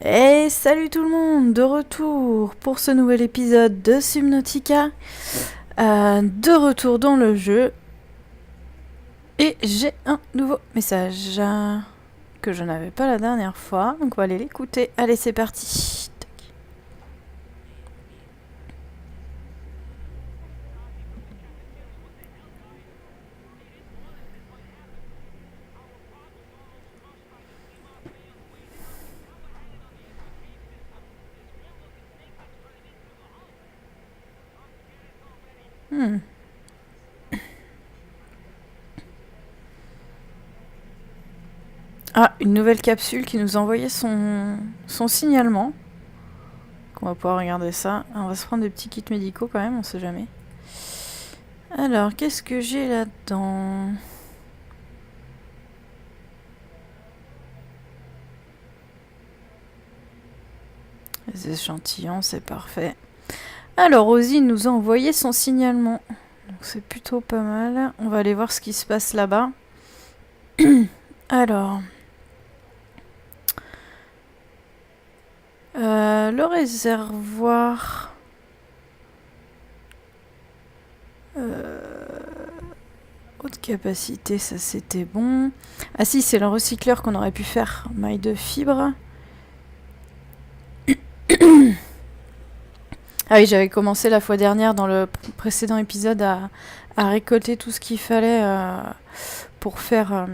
Et salut tout le monde, de retour pour ce nouvel épisode de Subnautica. De retour dans le jeu. Et j'ai un nouveau message que je n'avais pas la dernière fois. Donc on va aller l'écouter. Allez, c'est parti. Tac. Hmm. Ah, une nouvelle capsule qui nous a envoyé son signalement. On va pouvoir regarder ça. On va se prendre des petits kits médicaux quand même, on sait jamais. Alors, qu'est-ce que j'ai là-dedans ? Les échantillons, c'est parfait. Alors, Ozzy nous a envoyé son signalement. Donc c'est plutôt pas mal. On va aller voir ce qui se passe là-bas. Alors. Le réservoir. Haute capacité, ça c'était bon. Ah si, c'est le recycleur qu'on aurait pu faire. Maille de fibre. Ah oui, j'avais commencé la fois dernière dans le précédent épisode à récolter tout ce qu'il fallait pour faire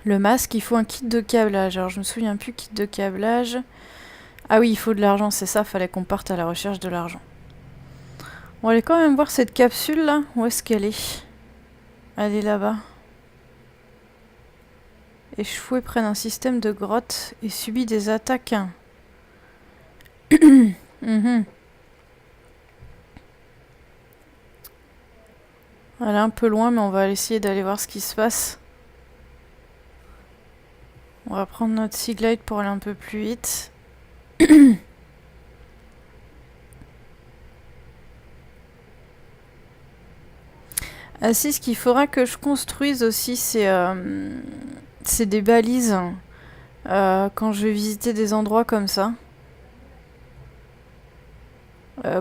le masque. Il faut un kit de câblage. Alors je me souviens plus, kit de câblage. Ah oui, il faut de l'argent, c'est ça, fallait qu'on parte à la recherche de l'argent. On va aller quand même voir cette capsule là. Où est-ce qu'elle est ? Elle est là-bas. Échoué près d'un système de grotte et subit des attaques. Mhm. Elle est un peu loin, mais on va essayer d'aller voir ce qui se passe. On va prendre notre Seaglide pour aller un peu plus vite. Ah si, ce qu'il faudra que je construise aussi, c'est des balises quand je vais visiter des endroits comme ça.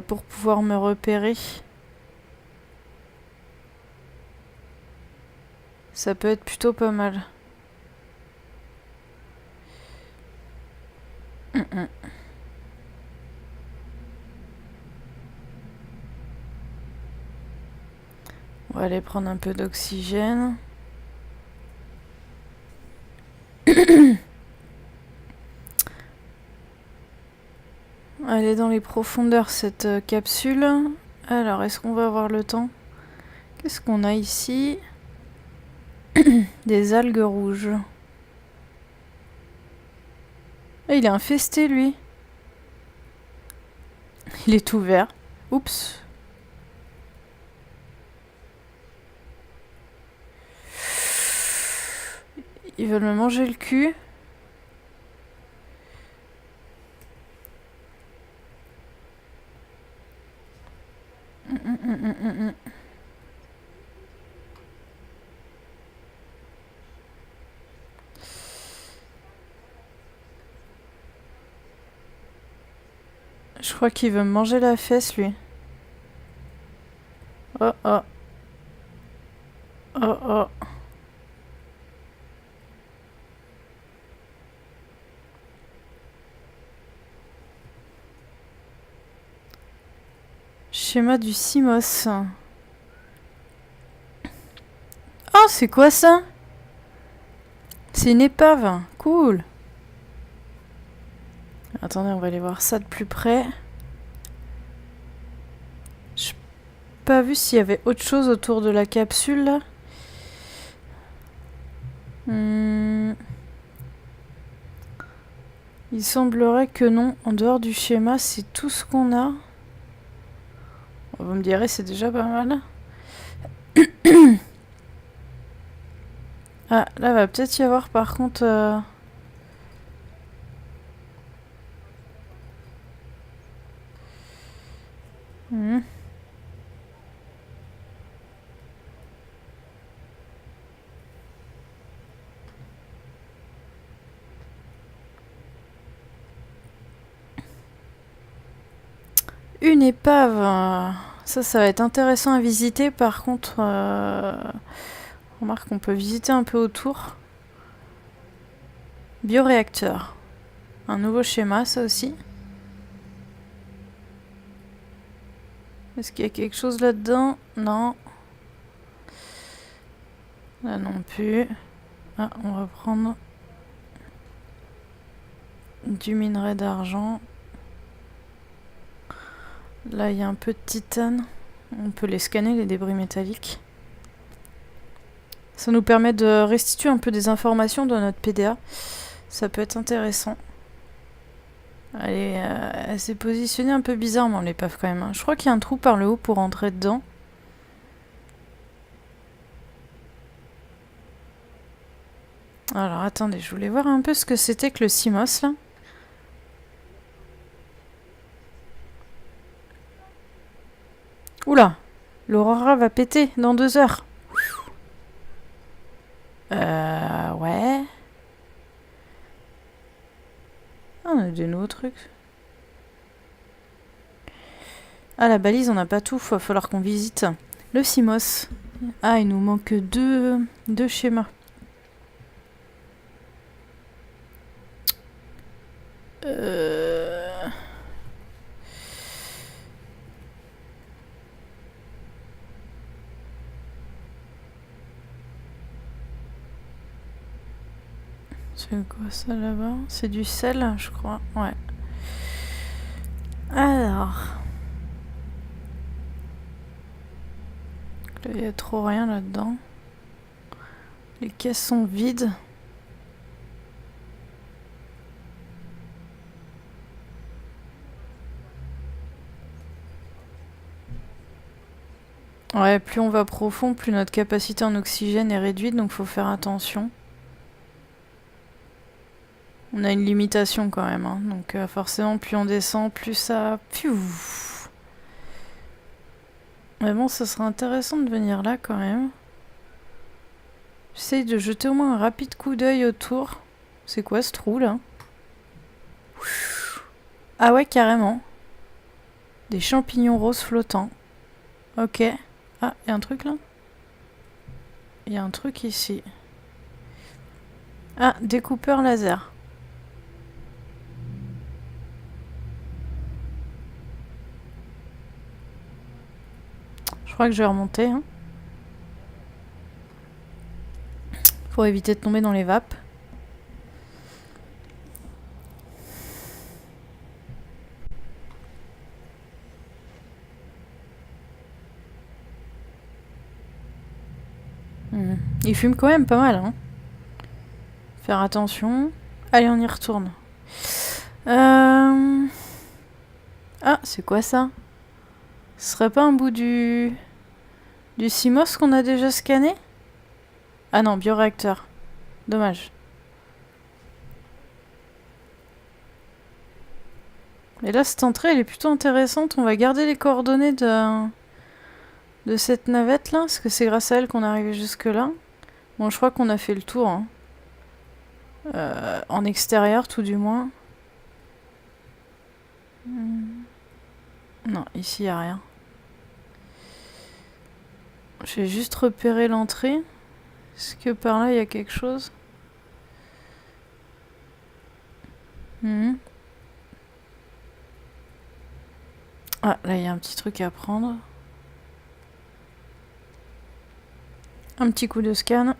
Pour pouvoir me repérer. Ça peut être plutôt pas mal. On va aller prendre un peu d'oxygène. Elle est dans les profondeurs cette capsule. Alors, est-ce qu'on va avoir le temps ? Qu'est-ce qu'on a ici ? Des algues rouges. Ah, il est infesté lui. Il est tout vert. Oups. Ils veulent me manger le cul. Je crois qu'il veut me manger la fesse lui. Oh oh. Oh oh. Schéma du Simos. Oh, c'est quoi ça ? C'est une épave. Cool. Attendez, on va aller voir ça de plus près. J'ai pas vu s'il y avait autre chose autour de la capsule là. Il semblerait que non. En dehors du schéma, c'est tout ce qu'on a. Vous me direz, c'est déjà pas mal. Ah, là va peut-être y avoir par contre... une épave. Ça va être intéressant à visiter. Par contre, remarque qu'on peut visiter un peu autour. Bioréacteur. Un nouveau schéma, ça aussi. Est-ce qu'il y a quelque chose là-dedans? Non. Là non plus. Ah, on va prendre du minerai d'argent. Là, il y a un peu de titane. On peut les scanner, les débris métalliques. Ça nous permet de restituer un peu des informations dans notre PDA. Ça peut être intéressant. Elle s'est positionnée un peu bizarrement, l'épave, quand même. Hein. Je crois qu'il y a un trou par le haut pour entrer dedans. Alors, attendez, je voulais voir un peu ce que c'était que le CMOS, là. Oula! L'Aurora va péter dans 2 heures. Ouais. Ah, on a des nouveaux trucs. Ah, la balise, on n'a pas tout. Va falloir qu'on visite. Le CMOS. Ah, il nous manque deux schémas. C'est quoi ça là-bas? C'est du sel, je crois. Ouais. Alors. Il y a trop rien là-dedans. Les caisses sont vides. Ouais, plus on va profond, plus notre capacité en oxygène est réduite, donc faut faire attention. On a une limitation quand même, hein, donc forcément plus on descend, plus ça... Mais bon, ça serait intéressant de venir là quand même. J'essaye de jeter au moins un rapide coup d'œil autour. C'est quoi ce trou là? Ah ouais, carrément. Des champignons roses flottants. Ok. Ah, il y a un truc là? Il y a un truc ici. Ah, découpeur laser. Je crois que je vais remonter. Hein. Pour éviter de tomber dans les vapes. Il fume quand même pas mal. Hein. Faire attention. Allez, on y retourne. Ah, c'est quoi ça? Ce serait pas un bout du CMOS qu'on a déjà scanné? Ah non, bioréacteur. Dommage. Et là, cette entrée, elle est plutôt intéressante. On va garder les coordonnées de cette navette-là, parce que c'est grâce à elle qu'on est arrivé jusque-là. Bon, je crois qu'on a fait le tour. Hein. En extérieur, tout du moins. Non, ici, il n'y a rien. Je vais juste repérer l'entrée. Est-ce que par là, il y a quelque chose? Ah, là, il y a un petit truc à prendre. Un petit coup de scan.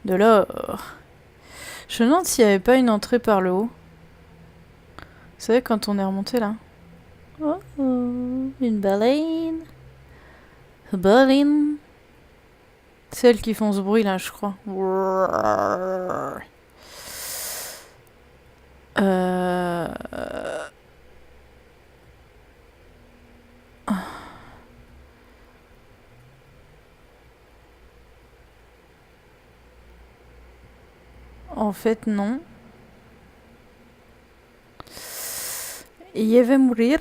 De l'or. Je me demande s'il n'y avait pas une entrée par le haut. Vous savez, quand on est remonté là. Oh, une baleine. Une baleine. C'est elles qui font ce bruit là, je crois. En fait, non. Je vais mourir.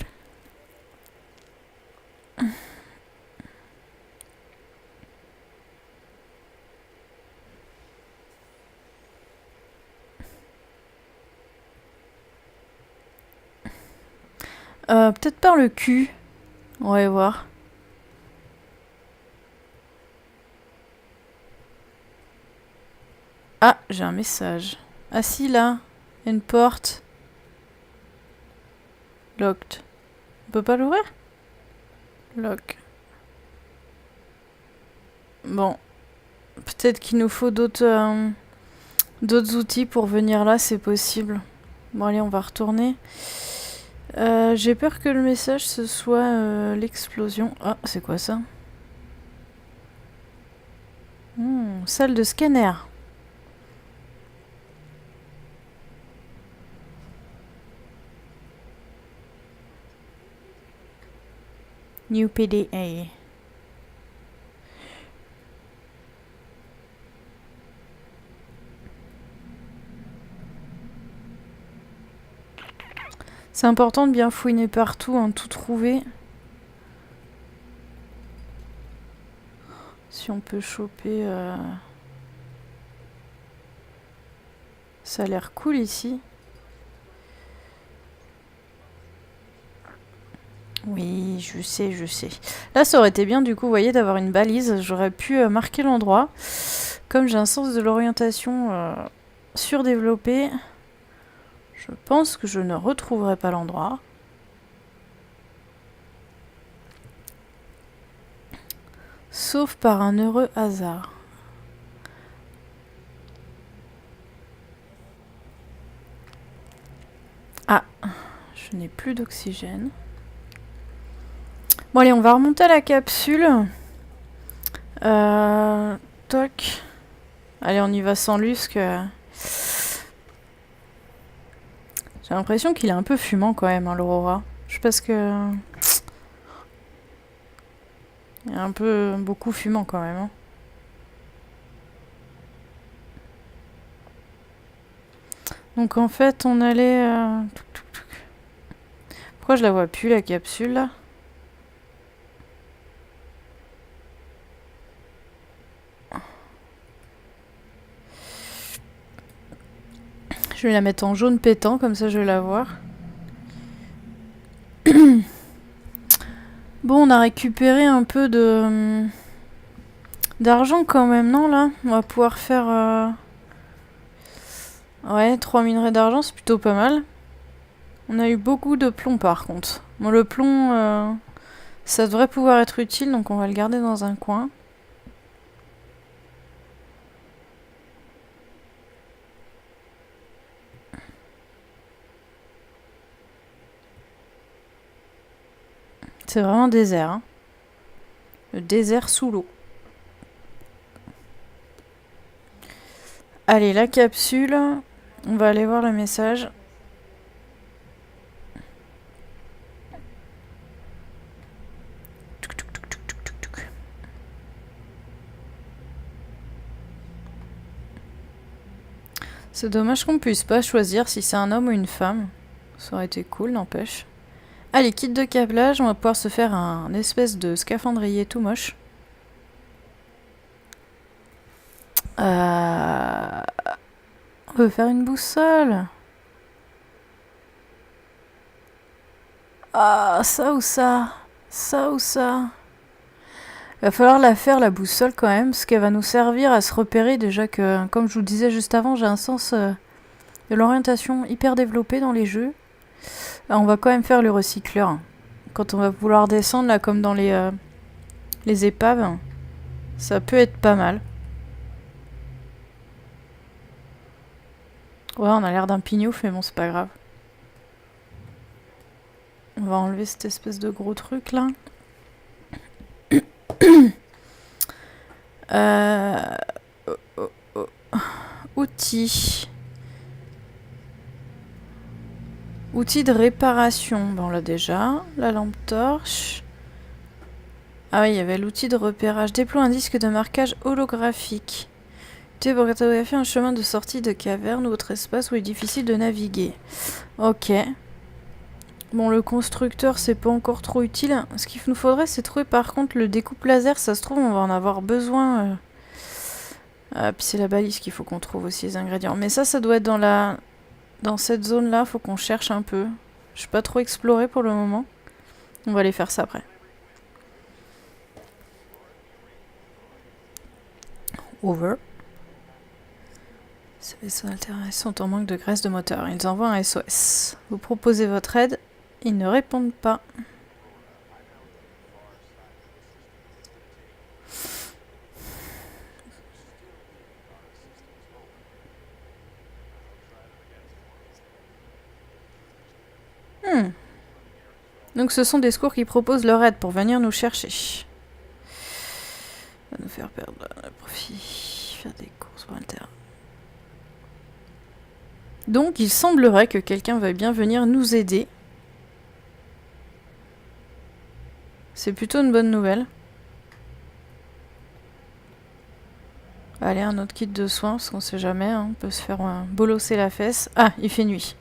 Peut-être par le cul. On va voir. Ah, j'ai un message. Ah si, là. Une porte. Locked. On peut pas l'ouvrir? Lock. Bon. Peut-être qu'il nous faut d'autres outils pour venir là, c'est possible. Bon allez, on va retourner. J'ai peur que le message ce soit l'explosion. Ah, c'est quoi ça? Salle de scanner. New PDA. C'est important de bien fouiner partout, hein, tout trouver. Si on peut choper... Ça a l'air cool ici. Oui, je sais, je sais. Là, ça aurait été bien, du coup, vous voyez, d'avoir une balise. J'aurais pu marquer l'endroit. Comme j'ai un sens de l'orientation surdéveloppé, je pense que je ne retrouverai pas l'endroit. Sauf par un heureux hasard. Ah, je n'ai plus d'oxygène. Bon allez, on va remonter à la capsule. Toc. Allez, on y va sans lusque. J'ai l'impression qu'il est un peu fumant quand même, hein, l'Aurora. Je pense que... Il est un peu... beaucoup fumant quand même. Hein. Donc en fait, on allait... Pourquoi je la vois plus, la capsule, là? Je vais la mettre en jaune pétant, comme ça je vais la voir. Bon, on a récupéré un peu de... d'argent quand même, non, là? On va pouvoir faire... Ouais, 3 minerais d'argent, c'est plutôt pas mal. On a eu beaucoup de plomb, par contre. Bon, le plomb, ça devrait pouvoir être utile, donc on va le garder dans un coin. C'est vraiment désert, hein. Le désert sous l'eau. Allez, la capsule. On va aller voir le message. C'est dommage qu'on puisse pas choisir si c'est un homme ou une femme. Ça aurait été cool, n'empêche. Allez, kit de câblage, on va pouvoir se faire un espèce de scaphandrier tout moche. On peut faire une boussole. Ah, ça ou ça? Ça ou ça? Il va falloir la faire, la boussole, quand même, parce qu'elle va nous servir à se repérer. Déjà que, comme je vous le disais juste avant, j'ai un sens de l'orientation hyper développé dans les jeux. Alors, on va quand même faire le recycleur. Quand on va vouloir descendre, là, comme dans les épaves, ça peut être pas mal. Ouais, on a l'air d'un pignouf, mais bon, c'est pas grave. On va enlever cette espèce de gros truc, là. Outils. Outils de réparation. Bon, on l'a déjà. La lampe torche. Ah oui, il y avait l'outil de repérage. Déploie un disque de marquage holographique. Pour cartographier un chemin de sortie de caverne ou autre espace où il est difficile de naviguer. Ok. Bon, le constructeur, c'est pas encore trop utile. Ce qu'il nous faudrait, c'est trouver par contre le découpe laser. Ça se trouve, on va en avoir besoin. Ah, puis c'est la balise qu'il faut qu'on trouve aussi les ingrédients. Mais ça doit être dans cette zone-là. Faut qu'on cherche un peu. Je suis pas trop exploré pour le moment. On va aller faire ça après. Over. Ces vaisseaux altérés sont en manque de graisse de moteur. Ils envoient un SOS. Vous proposez votre aide. Ils ne répondent pas. Donc ce sont des secours qui proposent leur aide pour venir nous chercher. Ça va nous faire perdre le profit. Faire des courses pour le terrain. Donc il semblerait que quelqu'un veuille bien venir nous aider. C'est plutôt une bonne nouvelle. Allez, un autre kit de soins, parce qu'on sait jamais, hein, on peut se faire bolosser la fesse. Ah, il fait nuit.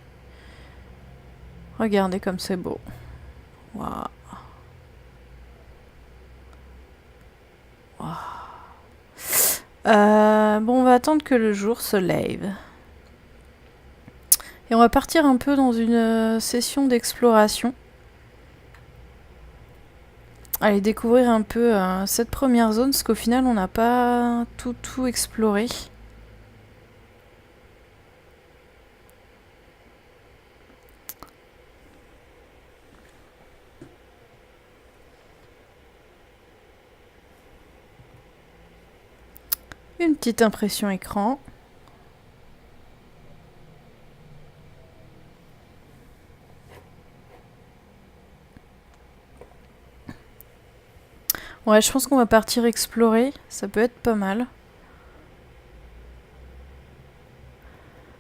Regardez comme c'est beau. Waouh. Wow. Bon, on va attendre que le jour se lève. Et on va partir un peu dans une session d'exploration. Allez, découvrir un peu cette première zone, parce qu'au final, on n'a pas tout exploré. Une petite impression écran. Ouais, je pense qu'on va partir explorer. Ça peut être pas mal.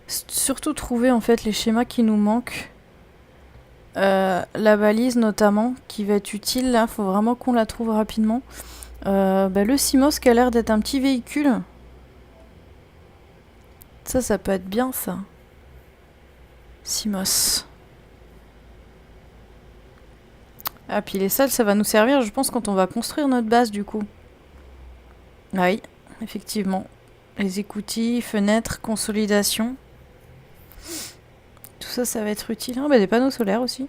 Surtout trouver en fait les schémas qui nous manquent. La balise notamment, qui va être utile. Là, faut vraiment qu'on la trouve rapidement. Le Simos qui a l'air d'être un petit véhicule. Ça peut être bien ça. Simos. Ah, puis les salles, ça va nous servir, je pense, quand on va construire notre base, du coup. Ah oui, effectivement. Les écoutilles, fenêtres, consolidation. Tout ça, ça va être utile. Ah, des panneaux solaires aussi.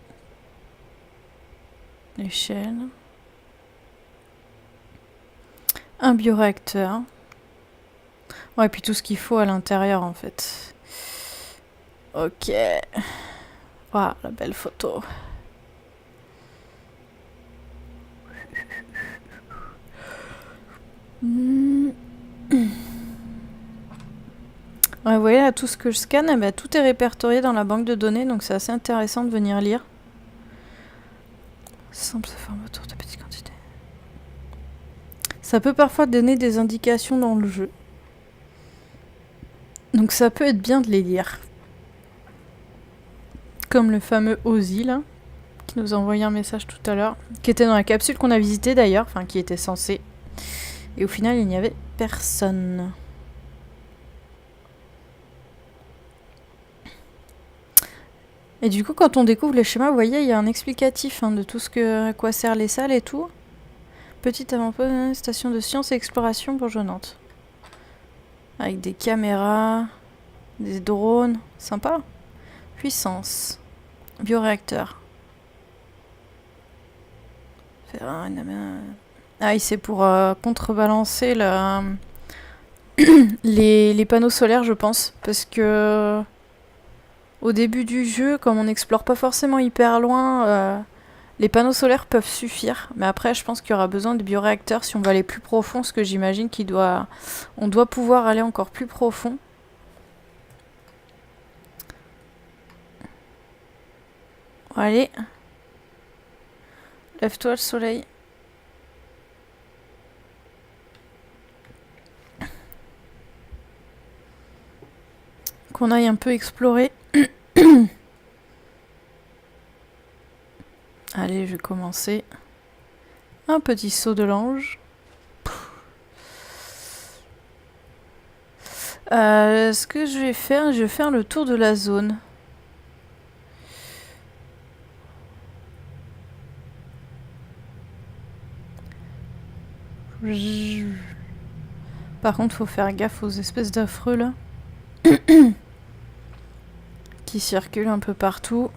Échelle. Un bioréacteur. Ouais, et puis tout ce qu'il faut à l'intérieur, en fait. Ok. Waouh, la belle photo. Ouais, vous voyez là, tout ce que je scanne, tout est répertorié dans la banque de données, donc c'est assez intéressant de venir lire. Semble se former autour de petites quantités. Ça peut parfois donner des indications dans le jeu. Donc ça peut être bien de les lire. Comme le fameux Ozzy, là, qui nous a envoyé un message tout à l'heure, qui était dans la capsule qu'on a visitée d'ailleurs, enfin qui était censé. Et au final, il n'y avait personne. Et du coup, quand on découvre les schémas, vous voyez, il y a un explicatif de tout à quoi servent les salles et tout. Petite avant-poste, station de science et exploration bourgeonnante. Avec des caméras, des drones, sympa. Puissance. Bioréacteur. Ah oui, c'est pour contrebalancer les panneaux solaires, je pense. Parce que au début du jeu, comme on n'explore pas forcément hyper loin, les panneaux solaires peuvent suffire. Mais après, je pense qu'il y aura besoin de bioréacteurs si on va aller plus profond, parce que j'imagine on doit pouvoir aller encore plus profond. Allez. Lève-toi le soleil. Qu'on aille un peu explorer. Allez, je vais commencer. Un petit saut de l'ange. Ce que je vais faire le tour de la zone. Par contre, faut faire gaffe aux espèces d'affreux là. Qui circulent un peu partout.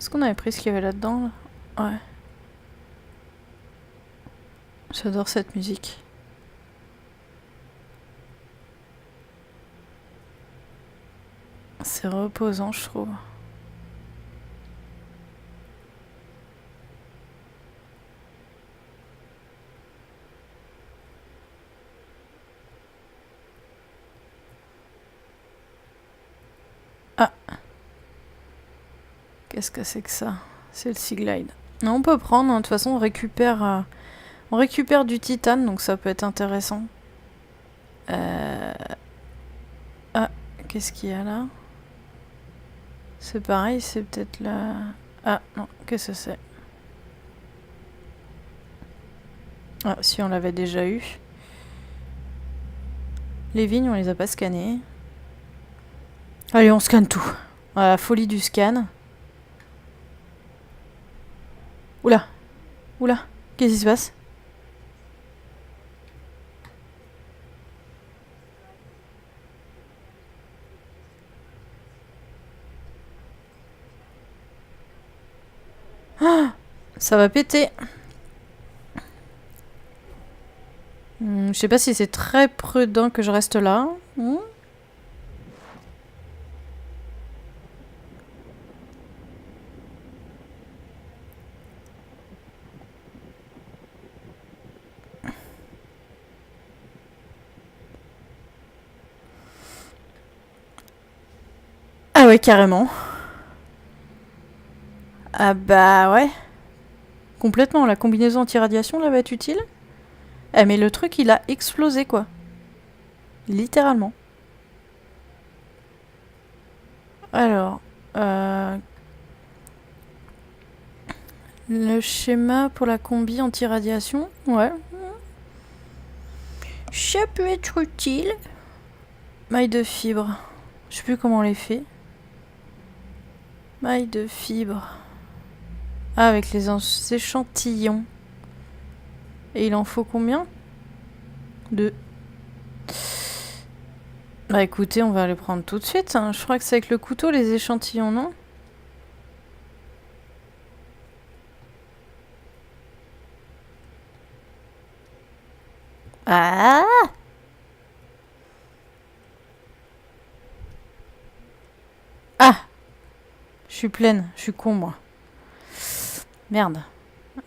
Est-ce qu'on avait pris ce qu'il y avait là-dedans là? Ouais. J'adore cette musique. C'est reposant, je trouve. Ah. Qu'est-ce que c'est que ça? C'est le Sea Glide. Non, on peut prendre, hein. De toute façon on récupère du titane, donc ça peut être intéressant. Ah, qu'est-ce qu'il y a là? C'est pareil, c'est peut-être là... Ah, non, qu'est-ce que c'est? Ah, si, on l'avait déjà eu. Les vignes, on les a pas scannés. Allez, on scanne tout. La folie du scan. Oula. Oula. Qu'est-ce qui se passe? Ah, ça va péter. Je sais pas si c'est très prudent que je reste là. Ah ouais, carrément. Ah bah ouais. Complètement, la combinaison anti-radiation là va être utile. Eh mais le truc il a explosé quoi. Littéralement. Alors, le schéma pour la combi anti-radiation, ouais. Ça peut être utile. Maille de fibre. Je sais plus comment on les fait. Maille de fibre. Ah, avec les échantillons. Et il en faut combien? 2. Bah écoutez, on va les prendre tout de suite. Hein. Je crois que c'est avec le couteau les échantillons, non? Ah! Ah! Je suis pleine, je suis con moi. Merde.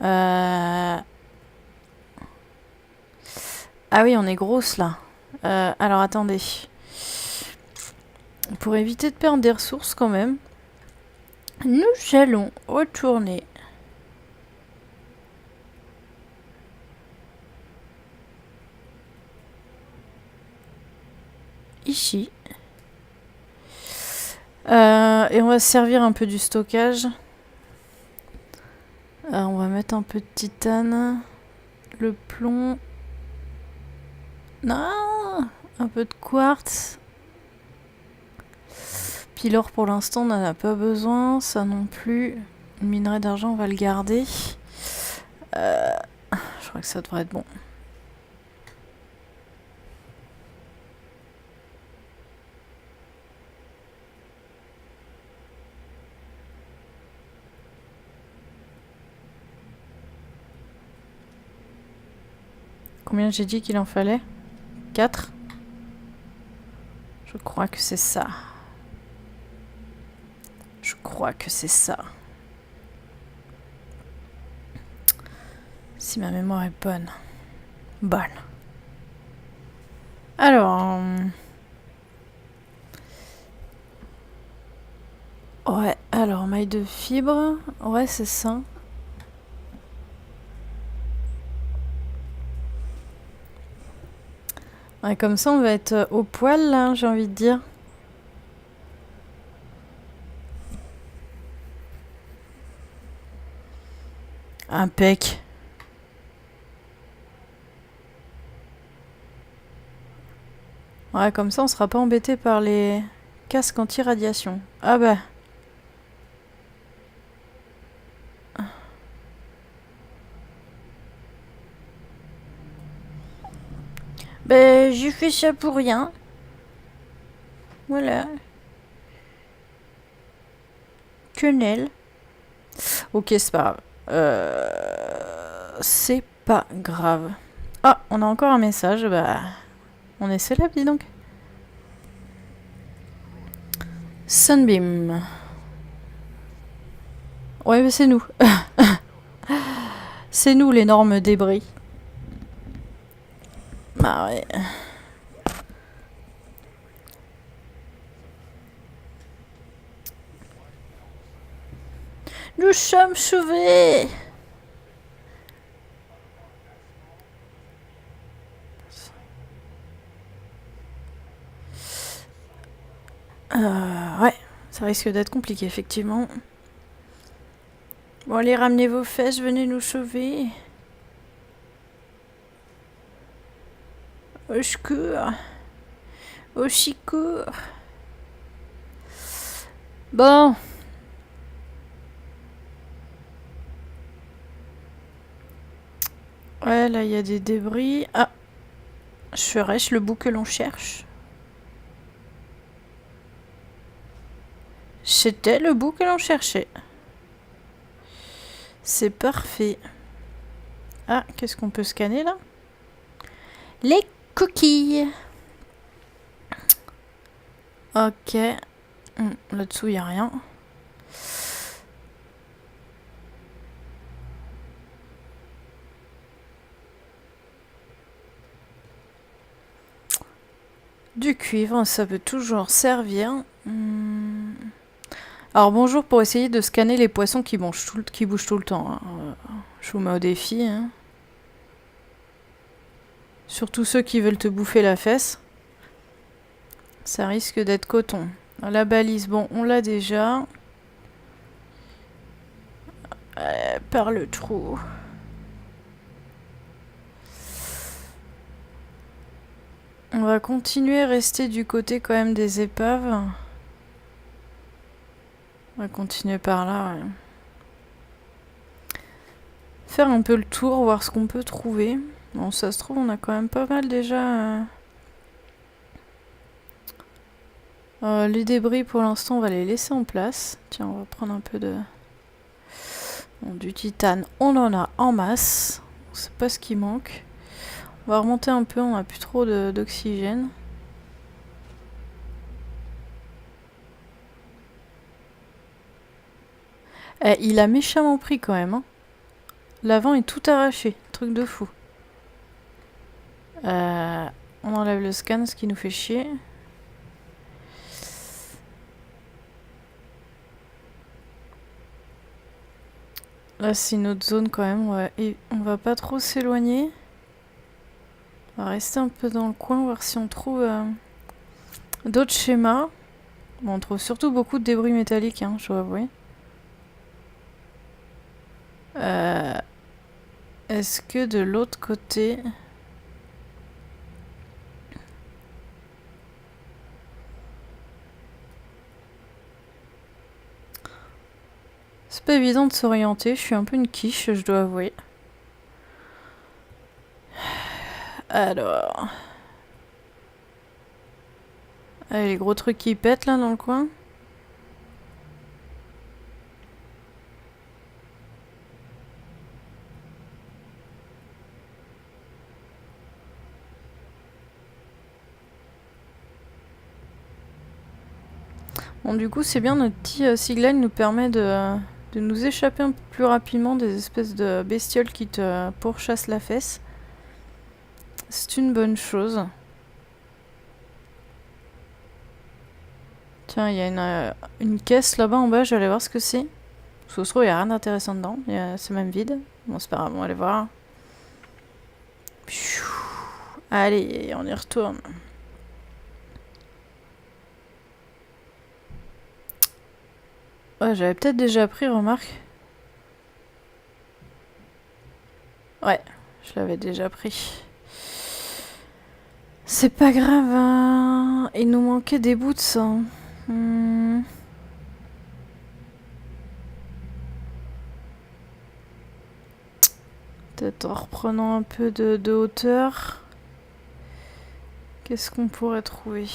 Ah oui, on est grosse là. Alors attendez. Pour éviter de perdre des ressources quand même, nous allons retourner ici. Et on va se servir un peu du stockage. On va mettre un peu de titane. Le plomb. Non, un peu de quartz. Puis l'or pour l'instant on n'en a pas besoin. Ça non plus. Le minerai d'argent on va le garder. Je crois que ça devrait être bon. Combien j'ai dit qu'il en fallait? 4. Je crois que c'est ça. Je crois que c'est ça. Si ma mémoire est bonne. Bonne. Alors... Ouais, alors maille de fibre. Ouais, c'est ça. Ouais, comme ça, on va être au poil, là, j'ai envie de dire. Impec. Ouais, comme ça, on sera pas embêté par les casques anti-radiation. Ah bah... Ben, j'ai fait ça pour rien. Voilà. Quenelle. Ok, c'est pas grave. C'est pas grave. Ah, on a encore un message. Bah, on est célèbre, dis donc. Sunbeam. Ouais, mais c'est nous. C'est nous, l'énorme débris. Bah ouais. Nous sommes sauvés. Ouais, ça risque d'être compliqué, effectivement. Bon, allez, ramenez vos fesses, venez nous sauver. Au secours. Au secours. Bon. Ouais, là, il y a des débris. Ah. Serait-ce le bout que l'on cherche? C'était le bout que l'on cherchait. C'est parfait. Ah, qu'est-ce qu'on peut scanner, là? Les coquilles. Ok. Là-dessous, il n'y a rien. Du cuivre, ça peut toujours servir. Alors bonjour, pour essayer de scanner les poissons qui bougent tout le temps. Hein. Je vous mets au défi. Hein. Surtout ceux qui veulent te bouffer la fesse. Ça risque d'être coton. La balise, bon, on l'a déjà. Par le trou. On va continuer à rester du côté quand même des épaves. On va continuer par là, ouais. Faire un peu le tour, voir ce qu'on peut trouver. Bon, ça se trouve, on a quand même pas mal déjà... les débris, pour l'instant, on va les laisser en place. Tiens, on va prendre un peu de... Bon, du titane, on en a en masse. On sait pas ce qui manque. On va remonter un peu, on a plus trop d'oxygène. Il a méchamment pris quand même. Hein. L'avant est tout arraché. Truc de fou. On enlève le scan, ce qui nous fait chier. Là, c'est une autre zone quand même. Ouais. Et on va pas trop s'éloigner. On va rester un peu dans le coin, voir si on trouve d'autres schémas. Bon, on trouve surtout beaucoup de débris métalliques, hein, je dois avouer. Est-ce que de l'autre côté... C'est pas évident de s'orienter, je suis un peu une quiche, je dois avouer. Alors... Allez, les gros trucs qui pètent là dans le coin. Bon, du coup, c'est bien, notre petit Seaglide nous permet de nous échapper un peu plus rapidement des espèces de bestioles qui te pourchassent la fesse. C'est une bonne chose. Tiens, il y a une caisse là-bas en bas, je vais aller voir ce que c'est. Parce que se trouve, il n'y a rien d'intéressant dedans, c'est même vide. Bon, c'est pas grave, on va aller voir. Allez, on y retourne. Ouais, j'avais peut-être déjà pris, remarque. Ouais, je l'avais déjà pris. C'est pas grave, hein. Il nous manquait des bouts de sang. Peut-être en reprenant un peu de hauteur. Qu'est-ce qu'on pourrait trouver?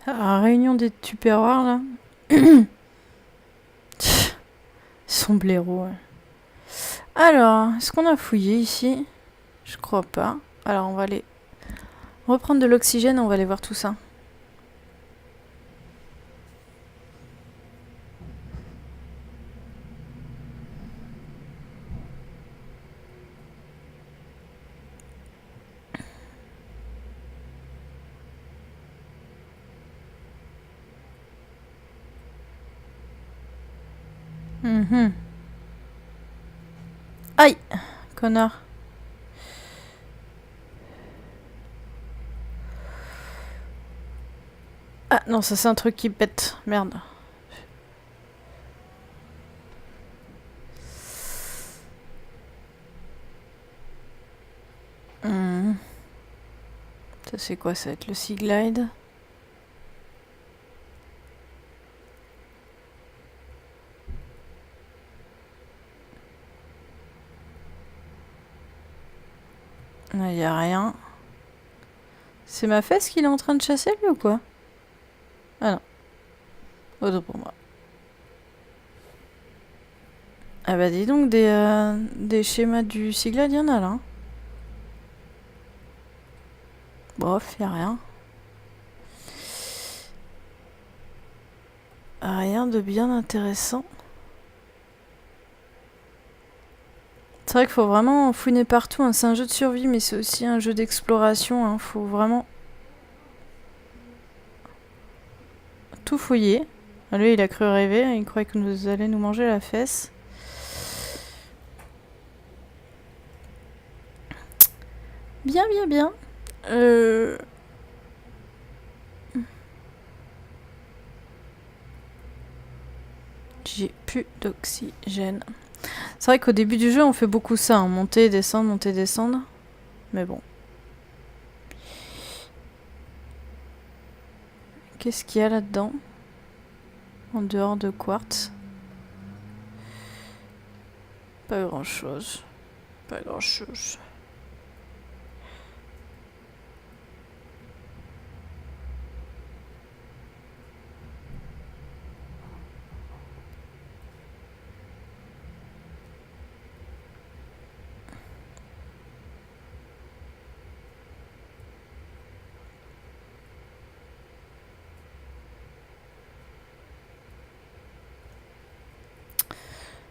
Ah, réunion des tupperwares là. Ils sont blaireaux. Ouais. Alors, est-ce qu'on a fouillé ici? Je crois pas. Alors, on va aller reprendre de l'oxygène, on va aller voir tout ça. Aïe, connard. Ah non, ça c'est un truc qui pète. Merde. Ça c'est quoi? Ça va être le Sea Glide. Là, y a rien. C'est ma fesse qu'il est en train de chasser lui ou quoi? Ah non. Autre pour moi. Ah bah dis donc, des schémas du Sea Glide, y en a là. Hein. Bof, y a rien. Rien de bien intéressant. C'est vrai qu'il faut vraiment fouiner partout. Hein. C'est un jeu de survie, mais c'est aussi un jeu d'exploration. Hein. Faut vraiment tout fouiller. Ah, lui, il a cru rêver. Il croyait que nous allions nous manger la fesse. Bien, bien, bien. J'ai plus d'oxygène. C'est vrai qu'au début du jeu, on fait beaucoup ça. Hein. Monter, descendre. Mais bon. Qu'est-ce qu'il y a là-dedans? En dehors de quartz. Pas grand-chose. Pas grand-chose.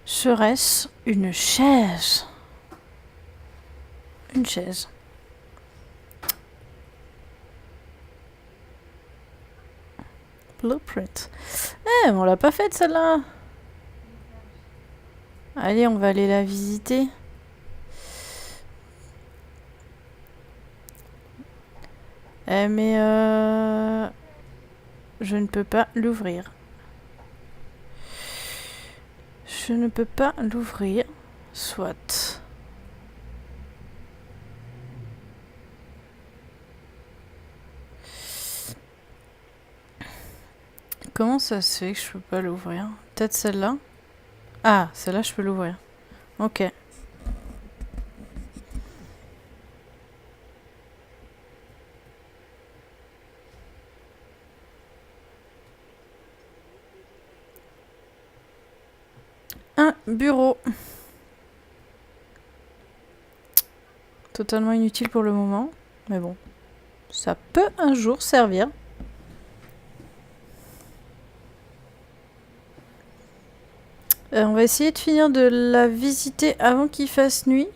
Serait-ce une chaise? Une chaise. Blueprint. Eh, on l'a pas faite celle-là. Allez, on va aller la visiter. Eh, mais je ne peux pas l'ouvrir. Je ne peux pas l'ouvrir. Soit. Comment ça se fait que je peux pas l'ouvrir? Peut-être celle-là? Ah, celle-là, je peux l'ouvrir. Ok. Un bureau. Totalement inutile pour le moment. Mais bon. Ça peut un jour servir. On va essayer de finir de la visiter avant qu'il fasse nuit.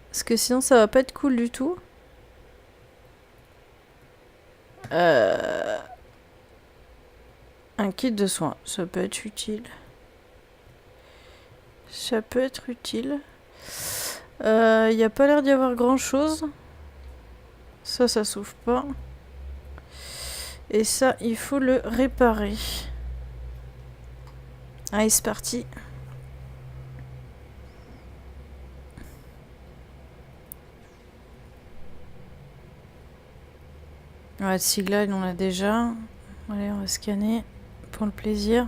Parce que sinon ça va pas être cool du tout. Un kit de soins, ça peut être utile. Ça peut être utile. Il n'y a pas l'air d'y avoir grand chose. Ça s'ouvre pas. Et ça, il faut le réparer. Allez, c'est parti. Ouais, de Sigla, on a déjà. Allez, on va scanner pour le plaisir.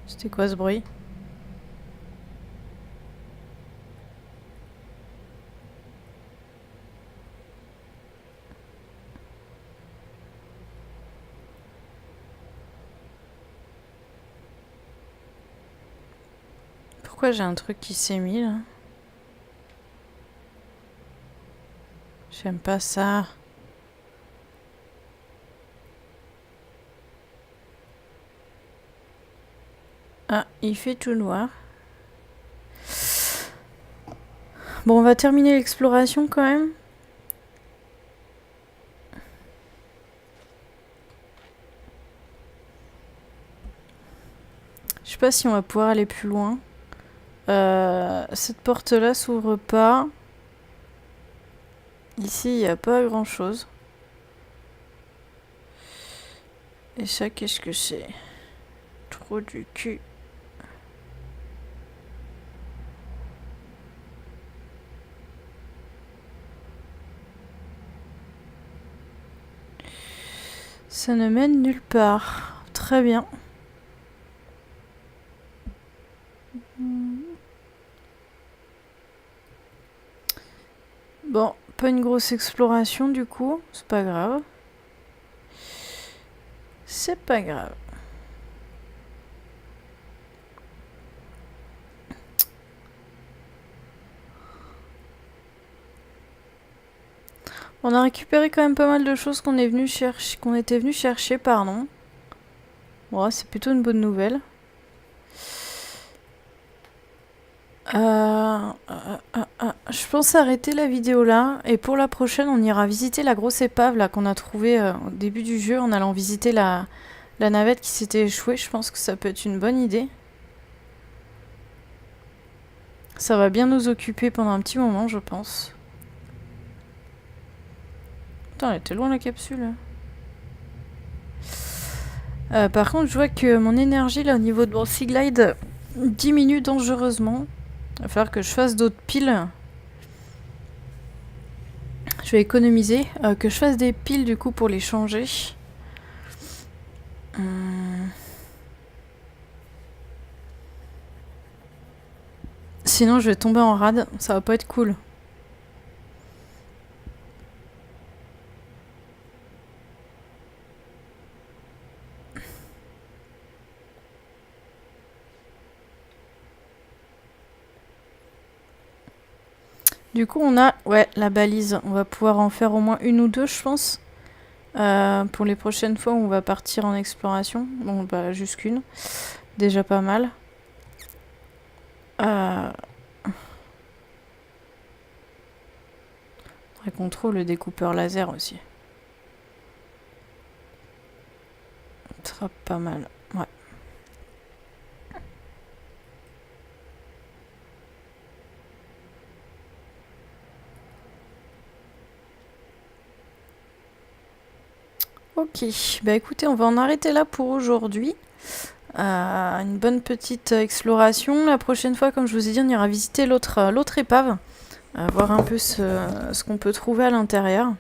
C'était quoi ce bruit? pourquoi j'ai un truc qui s'est mis là. J'aime pas ça. Ah, il fait tout noir. Bon, on va terminer l'exploration quand même. Je sais pas si on va pouvoir aller plus loin. Cette porte-là s'ouvre pas. Ici, il n'y a pas grand-chose. Et ça, qu'est-ce que c'est? Trop du cul. Ça ne mène nulle part. Très bien. Bon, pas une grosse exploration du coup. C'est pas grave. C'est pas grave. On a récupéré quand même pas mal de choses qu'on était venu chercher, pardon. Bon, c'est plutôt une bonne nouvelle. Je pense arrêter la vidéo là. Et pour la prochaine, on ira visiter la grosse épave là qu'on a trouvée au début du jeu en allant visiter la navette qui s'était échouée. Je pense que ça peut être une bonne idée. Ça va bien nous occuper pendant un petit moment, je pense. Putain, elle était loin la capsule. Par contre, je vois que mon énergie là au niveau de mon Seaglide diminue dangereusement. Il va falloir que je fasse d'autres piles. Je vais économiser. Que je fasse des piles du coup pour les changer. Sinon je vais tomber en rade. Ça va pas être cool. Du coup, on a la balise. On va pouvoir en faire au moins une ou deux, je pense. Pour les prochaines fois où on va partir en exploration. Bon, bah, juste qu'une. Déjà pas mal. Faudrait qu'on trouve le découpeur laser aussi. Ça sera pas mal. Ouais. Ok, bah écoutez, on va en arrêter là pour aujourd'hui. Une bonne petite exploration. La prochaine fois, comme je vous ai dit, on ira visiter l'autre épave. Voir un peu ce qu'on peut trouver à l'intérieur.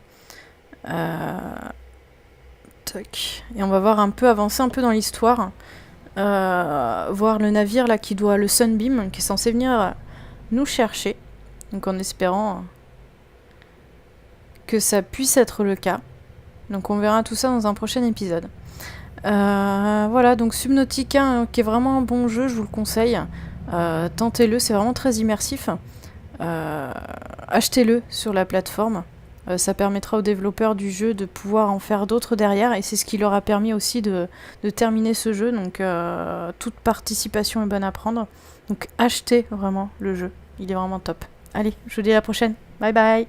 Toc. Et on va voir un peu, avancer un peu dans l'histoire. Voir le navire là qui doit, le Sunbeam, qui est censé venir nous chercher. Donc en espérant que ça puisse être le cas. Donc on verra tout ça dans un prochain épisode. Voilà, donc Subnautica, hein, qui est vraiment un bon jeu, je vous le conseille. Tentez-le, c'est vraiment très immersif. Achetez-le sur la plateforme. Ça permettra aux développeurs du jeu de pouvoir en faire d'autres derrière. Et c'est ce qui leur a permis aussi de terminer ce jeu. Donc toute participation est bonne à prendre. Donc achetez vraiment le jeu. Il est vraiment top. Allez, je vous dis à la prochaine. Bye bye.